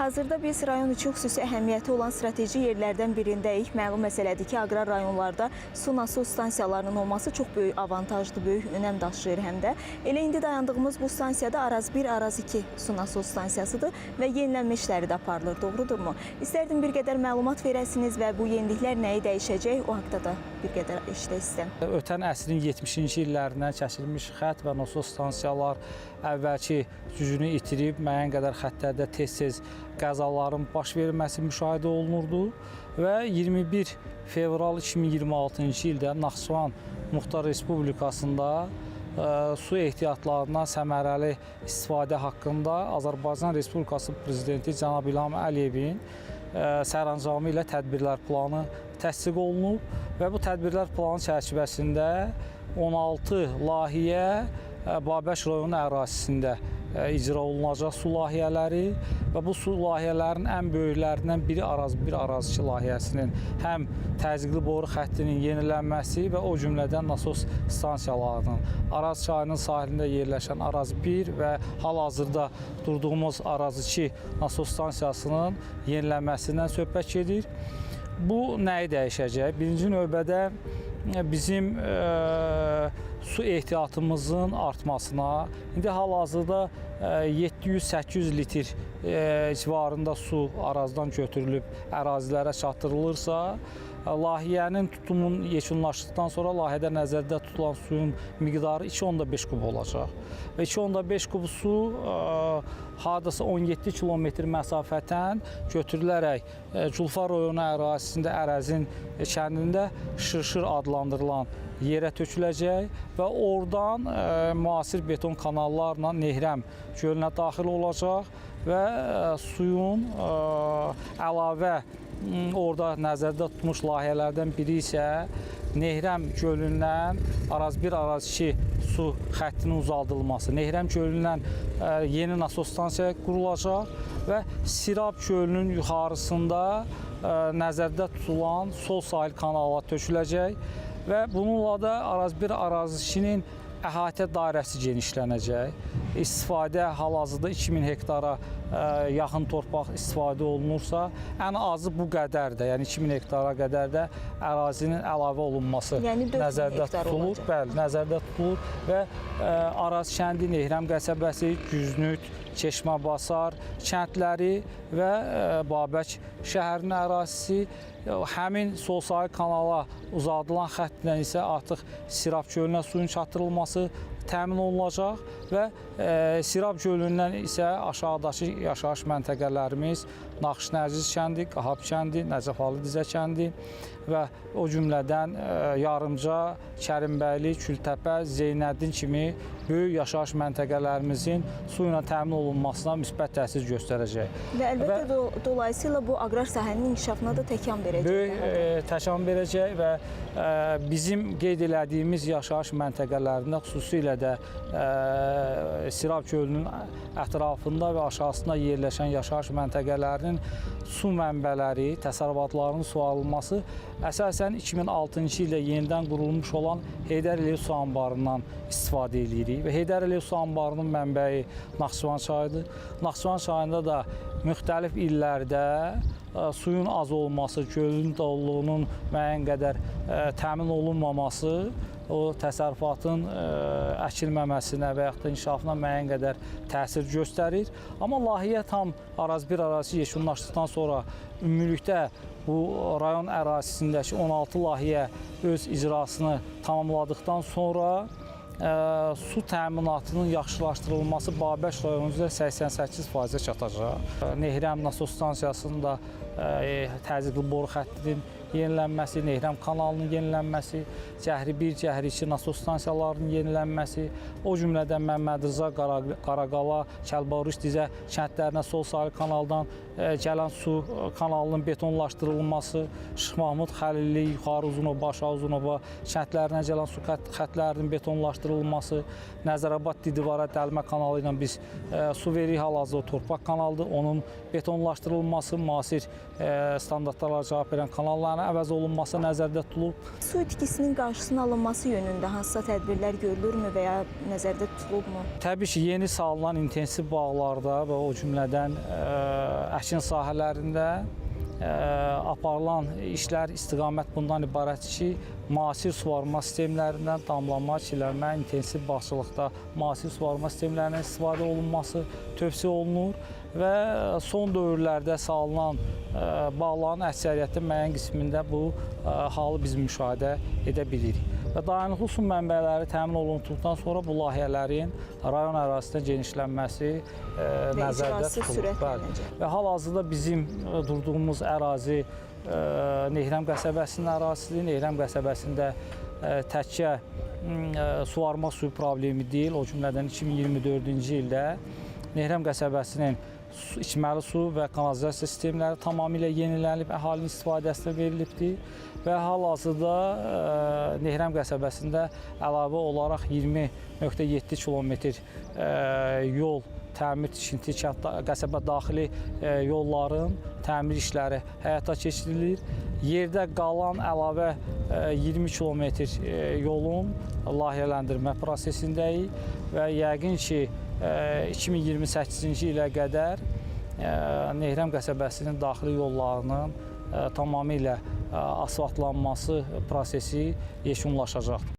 Hazırda biz rayon üçün xüsusi əhəmiyyəti olan strateji yerlərdən birindəyik. Məlum məsələdir ki, aqrar rayonlarda su nasos stansiyalarının olması çox böyük avantajdır, böyük önəm daşıyır həm də. Elə indi dayandığımız bu stansiyada Araz 1, Araz 2 su nasos stansiyasıdır və yenilənmə işləri də aparılır, doğrudurmu? İstərdim bir qədər məlumat verəsiniz və bu yeniliklər nəyi dəyişəcək, o haqda da bir qədər eşidək istəyirəm. Ötən əsrin 70-ci illərindən kəsilmiş xətt və nasos stansiyalar əvvəlki gücünü itirib, müəyyən qədər xəttlərdə tez-tez qəzaların baş verməsi müşahidə olunurdu və 21 fevral 2026-cı ildə Naxçıvan Muxtar Respublikasında su ehtiyatlarından səmərəli istifadə haqqında Azərbaycan Respublikası Prezidenti Cənab İlham Əliyevin sərəncamı ilə tədbirlər planı təsdiq olunub və bu tədbirlər planı çərçivəsində 16 layihə Babək rayonu ərazisində icra olunacaq su layihələri və bu su layihələrin ən böyüklərindən biri Araz 1, Araz 2 layihəsinin həm təzyiqli boru xəttinin yenilənməsi və o cümlədən nasos stansiyalarının Araz çayının sahilində yerləşən Araz 1 və hal-hazırda durduğumuz Araz 2 nasos stansiyasının yenilənməsindən söhbət gedir. Bu nəyi dəyişəcək? Birinci növbədə bizim su ehtiyatımızın artmasına, indi hal-hazırda 700-800 litr civarında su Arazdan götürülüb ərazilərə çatdırılırsa, layihənin tutumunun yekunlaşdıqdan sonra layihədə nəzərdə tutulan suyun miqdarı 2,5 kub olacaq. Və 2,5 kub su hardasa 17 kilometr məsafətən götürülərək Culfa rayonu ərazisində Ərəzin kəndində Şırşır adlandırılan yerə töküləcək və oradan müasir beton kanallarla Nehrəm gölünə daxil olacaq və suyun əlavə orada nəzərdə tutmuş layihələrdən biri isə Nehrəm gölündən Araz 1, Araz 2 su xəttinin uzaldılması. Nehrəm gölündən yeni nasos stansiya qurulacaq və Sirab gölünün yuxarısında nəzərdə tutulan sol sahil kanala töküləcək və bununla da Araz 1, Araz 2-nin əhatə dairəsi genişlənəcək. İstifadə hal-hazırda 2000 hektara yaxın torpaq istifadə olunursa, ən azı bu qədər də, yəni 2000 hektara qədər də ərazinin əlavə olunması nəzərdə tutulur. Bəli, nəzərdə tutulur və Araz kəndi, Nehrəm qəsəbəsi, Güznüt, Çeşməbasar kəndləri və Babək şəhərinin ərazisi həmin sol sahil kanala uzadılan xəttlə isə artıq Sirab gölünə suyun çatdırılması təmin olunacaq və Sirab gölündən isə aşağıdakı yaşayış məntəqələrimiz Naxçınərciz kəndi, Qahab kəndi, Nəcəfalı Dizə kəndi və o cümlədən Yarımca, Kərimbəyli, Kültəpə, Zeynəddin kimi böyük yaşayış məntəqələrimizin su ilə təmin olunmasına müsbət təsir göstərəcək. Və əlbəttə dolayısıyla bu aqrar sahənin inkişafına da təkan verəcək. Böyük təkan verəcək və bizim qeyd elədiyimiz yaşayış məntəqələrində xüsusilə də Sirab gölünün ətrafında və aşağısında yerləşən yaşayış məntəqələrinin su mənbələri, təsərrüfatlarının su alınması əsasən 2006-cı ildə yenidən qurulmuş olan Heydər Əliyev su anbarından istifadə edirik və Heydər Əliyev su anbarının mənbəyi Naxçıvan çayıdır. Naxçıvan çayında da müxtəlif illərdə suyun az olması, gölün doluluğunun müəyyən qədər təmin olunmaması o təsərrüfatın əkilməməsinə və yaxud da inkişafına müəyyən qədər təsir göstərir. Amma layihə tam Araz 1, Araz 2 yekunlaşdıqdan sonra ümumilikdə bu rayon ərazisindəki 16 layihə öz icrasını tamamladıqdan sonra su təminatının yaxşılaşdırılması Babək rayonu üzrə 88%-ə çatacaq. Nehrəm nasos stansiyasında təzyiqli boru xəttinin yenilənməsi, Nehrəm kanalının yenilənməsi, Cəhri 1, Cəhri 2 nasos stansiyalarının yenilənməsi, o cümlədən Məmmədrıza, Qaraqala, Kəlbağırış, Dizə kəndlərinə sol sahil kanaldan gələn su kanalının betonlaşdırılması, Şıx Mahmud, Xəlilli, Yuxarı Uzunova, Aşağı Uzunova kəndlərinə gələn su xəttlərinin betonlaşdırılması, Nəzərabad, Didivara, Dəlmə kanalı ilə biz su veririk, hal-hazırda torpaq kanaldır, onun betonlaşdırılması, müasir standartlara cavab verən kanalların əvəz olunması nəzərdə tutulub. Su itkisinin qarşısının alınması yönündə hansısa tədbirlər görülürmü və ya nəzərdə tutulubmu? Təbii ki, yeni salınan intensiv bağlarda və o cümlədən əkin sahələrində aparılan işlər istiqamət bundan ibarət ki, müasir suvarma sistemlərindən damlama, çiləmə, intensiv bağçılıqda müasir suvarma sistemlərindən istifadə olunması tövsiyə olunur və son dövrlərdə salınan bağların əksəriyyəti müəyyən qismində bu halı biz müşahidə edə bilirik. Və dayanıqlı su mənbələri təmin olunduqdan sonra bu layihələrin rayon ərazisində genişlənməsi nəzərdə tutulur. Və hal-hazırda bizim durduğumuz ərazi Nehrəm qəsəbəsinin ərazisidir. Nehrəm qəsəbəsində təkcə suvarma suyu problemi deyil, o cümlədən 2024-cü ildə Nehrəm qəsəbəsinin içməli su və kanalizasiya sistemləri tamamilə yenilənib, əhalinin istifadəsinə verilibdir və hal-hazırda Nehrəm qəsəbəsində əlavə olaraq 20,7 kilometr yol təmir, tikinti, qəsəbə daxili yolların təmir işləri həyata keçirilir. Yerdə qalan əlavə 20 kilometr yolun layihələndirmə prosesindəyik və yəqin ki, 2028-ci ilə qədər Nehrəm qəsəbəsinin daxili yollarının tamamilə asfaltlanması prosesi yekunlaşacaqdır.